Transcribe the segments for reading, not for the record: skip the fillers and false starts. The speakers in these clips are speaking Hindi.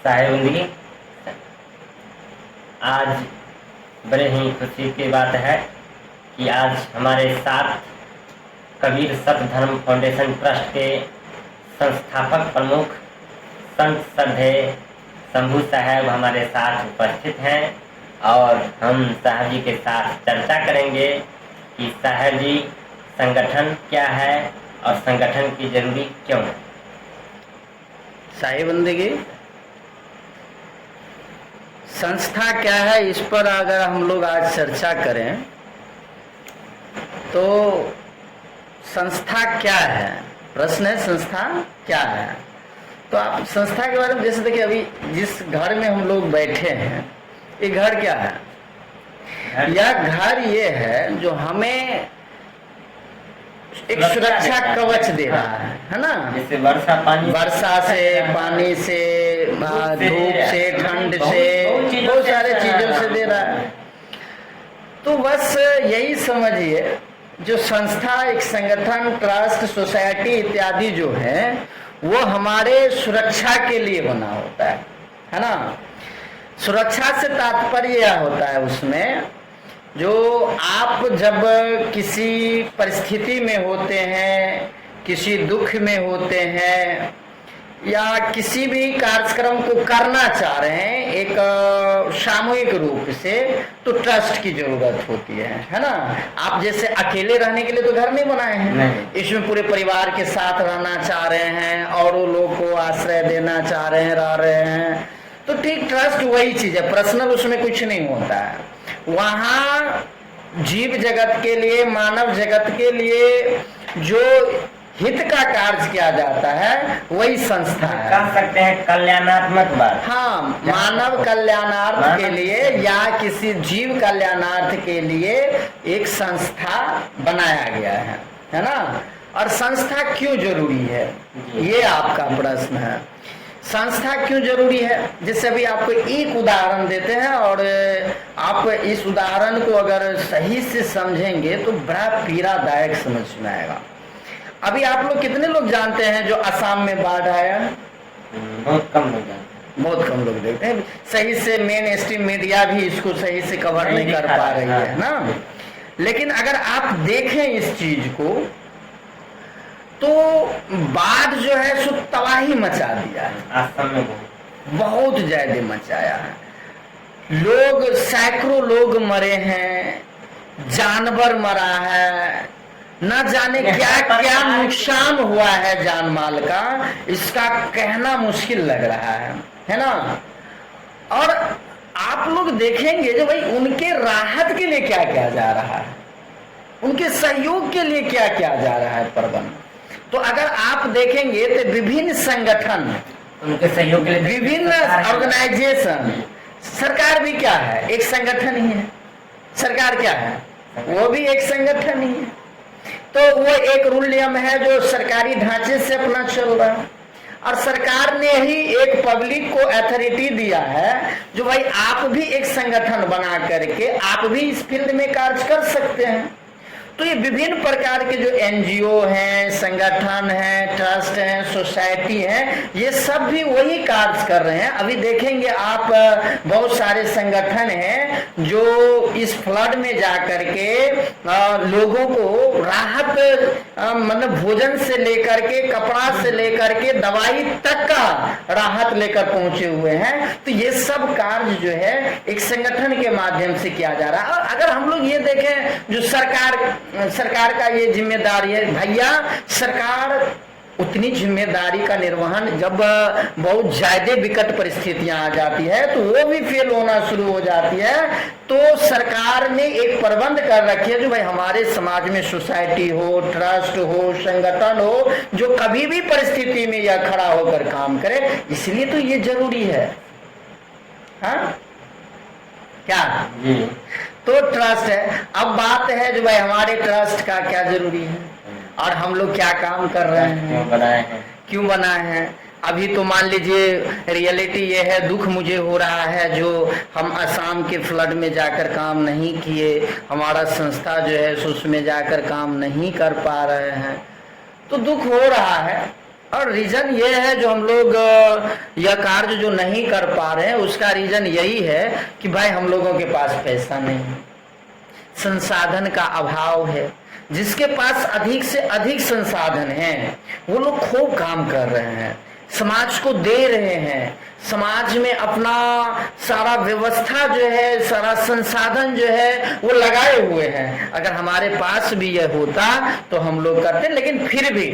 साहेबंदगी। आज बड़े ही खुशी की बात है कि आज हमारे साथ कबीर सत धर्म फाउंडेशन ट्रस्ट के संस्थापक प्रमुख संत श्रद्धेय शंभू साहब हमारे साथ उपस्थित हैं और हम साहब जी के साथ चर्चा करेंगे कि साहब जी संगठन क्या है और संगठन की जरूरी क्यों है। साहेबंदगी संस्था क्या है, इस पर अगर हम लोग आज चर्चा करें तो संस्था क्या है, प्रश्न है संस्था क्या है। तो आप संस्था के बारे में जैसे देखिए, अभी जिस घर में हम लोग बैठे हैं ये घर क्या है? यह घर ये है जो हमें एक सुरक्षा कवच दे रहा है ना। जैसे वर्षा से, पानी से, धूप से, ठंड से, बहुत सारे चीजों से दे रहा है। तो बस यही समझिए, जो संस्था, एक संगठन, ट्रस्ट, सोसाइटी इत्यादि जो है वो हमारे सुरक्षा के लिए बना होता है ना। सुरक्षा से तात्पर्य यह होता है उसमें, जो आप जब किसी परिस्थिति में होते हैं, किसी दुख में होते हैं या किसी भी कार्यक्रम को करना चाह रहे हैं एक सामूहिक रूप से, तो ट्रस्ट की जरूरत होती है ना। आप जैसे अकेले रहने के लिए तो घर नहीं बनाए हैं, इसमें पूरे परिवार के साथ रहना चाह रहे हैं और वो लोग को आश्रय देना चाह रहे हैं, रह रहे हैं, तो ठीक ट्रस्ट वही चीज है, पर्सनल उसमें कुछ नहीं होता है। वहां जीव जगत के लिए, मानव जगत के लिए जो हित का कार्य किया जाता है वही संस्था है। कह सकते हैं कल्याणात्मक बात। हाँ, मानव कल्याणार्थ के लिए या किसी जीव कल्याणार्थ के लिए एक संस्था बनाया गया है ना। और संस्था क्यों जरूरी है, ये आपका प्रश्न है। संस्था क्यों जरूरी है, जैसे अभी आपको एक उदाहरण देते हैं और आप इस उदाहरण को अगर सही से समझेंगे तो बड़ा पीड़ादायक समझ में आएगा। अभी आप लोग कितने लोग जानते हैं जो असम में बाढ़ आया? बहुत कम लोग जानते हैं, बहुत कम लोग देखते हैं। सही से मेन स्ट्रीम मीडिया भी इसको सही से कवर नहीं कर पा रही है ना। लेकिन अगर आप देखें इस चीज को तो बाढ़ जो है सो तबाही मचा दिया है, असम में बहुत ज्यादा मचाया है। लोग, सैकड़ों लोग मरे हैं, जानवर मरा है, न जाने क्या क्या नुकसान हुआ है जान माल का, इसका कहना मुश्किल लग रहा है ना। और आप लोग देखेंगे जो भाई उनके राहत के लिए क्या किया जा रहा है, उनके सहयोग के लिए क्या किया जा रहा है प्रबंध। तो अगर आप देखेंगे तो विभिन्न संगठन, उनके सहयोग के लिए विभिन्न ऑर्गेनाइजेशन, सरकार भी क्या है, एक संगठन ही है। सरकार क्या है, वो भी एक संगठन ही है। तो वो एक रूल नियम है जो सरकारी ढांचे से अपना चल रहा है और सरकार ने ही एक पब्लिक को अथॉरिटी दिया है जो भाई आप भी एक संगठन बना करके आप भी इस फील्ड में कार्य कर सकते हैं। तो ये विभिन्न प्रकार के जो एनजीओ हैं, संगठन हैं, ट्रस्ट हैं, सोसाइटी हैं, ये सब भी वही कार्य कर रहे हैं। अभी देखेंगे आप बहुत सारे संगठन हैं जो इस फ्लड में जाकर के लोगों को राहत, मतलब भोजन से लेकर के, कपड़ा से लेकर के, दवाई तक का राहत लेकर पहुंचे हुए हैं। तो ये सब कार्य जो है एक संगठन के माध्यम से किया जा रहा है। और अगर हम लोग ये देखें जो सरकार का ये जिम्मेदारी है, भैया सरकार उतनी जिम्मेदारी का निर्वहन जब बहुत ज्यादा विकट परिस्थितियां आ जाती है तो वो भी फेल होना शुरू हो जाती है। तो सरकार ने एक प्रबंध कर रखी है जो भाई हमारे समाज में सोसाइटी हो, ट्रस्ट हो, संगठन हो, जो कभी भी परिस्थिति में यह खड़ा होकर काम करे। इसलिए तो ये जरूरी है। हाँ क्या तो ट्रस्ट है। अब बात है जो भाई हमारे ट्रस्ट का क्या जरूरी है और हम लोग क्या काम कर रहे हैं, क्यों बनाए हैं। अभी तो मान लीजिए रियलिटी ये है, दुख मुझे हो रहा है जो हम असम के फ्लड में जाकर काम नहीं किए, हमारा संस्था जो है उसमें जाकर काम नहीं कर पा रहे हैं, तो दुख हो रहा है। और रीजन ये है जो हम लोग यह कार्य जो नहीं कर पा रहे हैं, उसका रीजन यही है कि भाई हम लोगों के पास पैसा नहीं है, संसाधन का अभाव है। जिसके पास अधिक से अधिक संसाधन हैं वो लोग खूब काम कर रहे हैं, समाज को दे रहे हैं, समाज में अपना सारा व्यवस्था जो है, सारा संसाधन जो है वो लगाए हुए हैं। अगर हमारे पास भी यह होता तो हम लोग करते, लेकिन फिर भी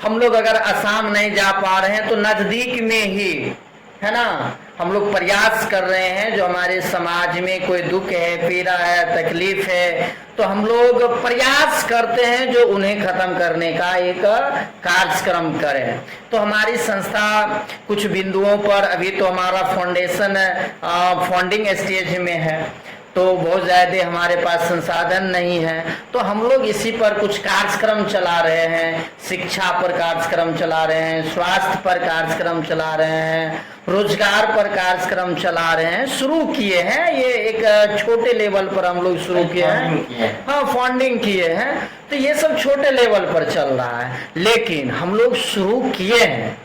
हम लोग अगर असम नहीं जा पा रहे हैं तो नजदीक में ही, है ना, हम लोग प्रयास कर रहे हैं। जो हमारे समाज में कोई दुख है, पीड़ा है, तकलीफ है, तो हम लोग प्रयास करते हैं जो उन्हें खत्म करने का एक कार्यक्रम करें। तो हमारी संस्था कुछ बिंदुओं पर, अभी तो हमारा फाउंडेशन फंडिंग स्टेज में है, तो बहुत ज़्यादा हमारे पास संसाधन नहीं है, तो हम लोग इसी पर कुछ कार्यक्रम चला रहे हैं। शिक्षा पर कार्यक्रम चला रहे हैं, स्वास्थ्य पर कार्यक्रम चला रहे हैं, रोजगार पर कार्यक्रम चला रहे हैं, शुरू किए हैं। ये एक छोटे लेवल पर हम लोग शुरू किए हैं, हाँ फंडिंग किए हैं, तो ये सब छोटे लेवल पर चल रहा है, लेकिन हम लोग शुरू किए हैं,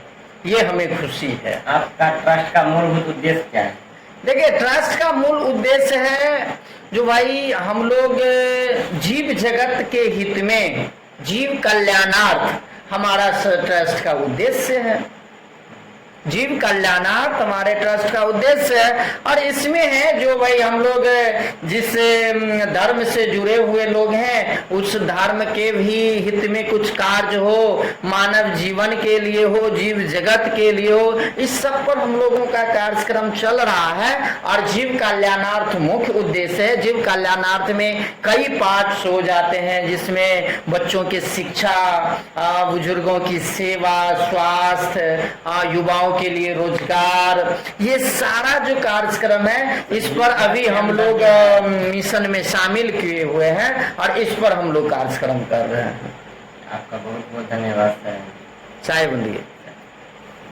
ये हमें खुशी है। आपका ट्रस्ट का मूलभूत उद्देश्य क्या है? देखिए, ट्रस्ट का मूल उद्देश्य है जो भाई हम लोग जीव जगत के हित में, जीव कल्याणार्थ हमारा ट्रस्ट का उद्देश्य है। जीव कल्याणार्थ हमारे ट्रस्ट का उद्देश्य है। और इसमें है जो भाई हम लोग जिस धर्म से जुड़े हुए लोग हैं, उस धर्म के भी हित में कुछ कार्य हो, मानव जीवन के लिए हो, जीव जगत के लिए हो, इस सब पर हम लोगों का कार्यक्रम चल रहा है। और जीव कल्याणार्थ मुख्य उद्देश्य है। जीव कल्याणार्थ में कई पार्ट्स हो जाते हैं, जिसमें बच्चों की शिक्षा, बुजुर्गों की सेवा, स्वास्थ्य, युवाओं के लिए रोजगार, ये सारा जो कार्यक्रम है, इस पर अभी हम लोग मिशन में शामिल किए हुए हैं और इस पर हम लोग कार्यक्रम कर रहे हैं। आपका बहुत बहुत धन्यवाद सर। चाय बंदिए।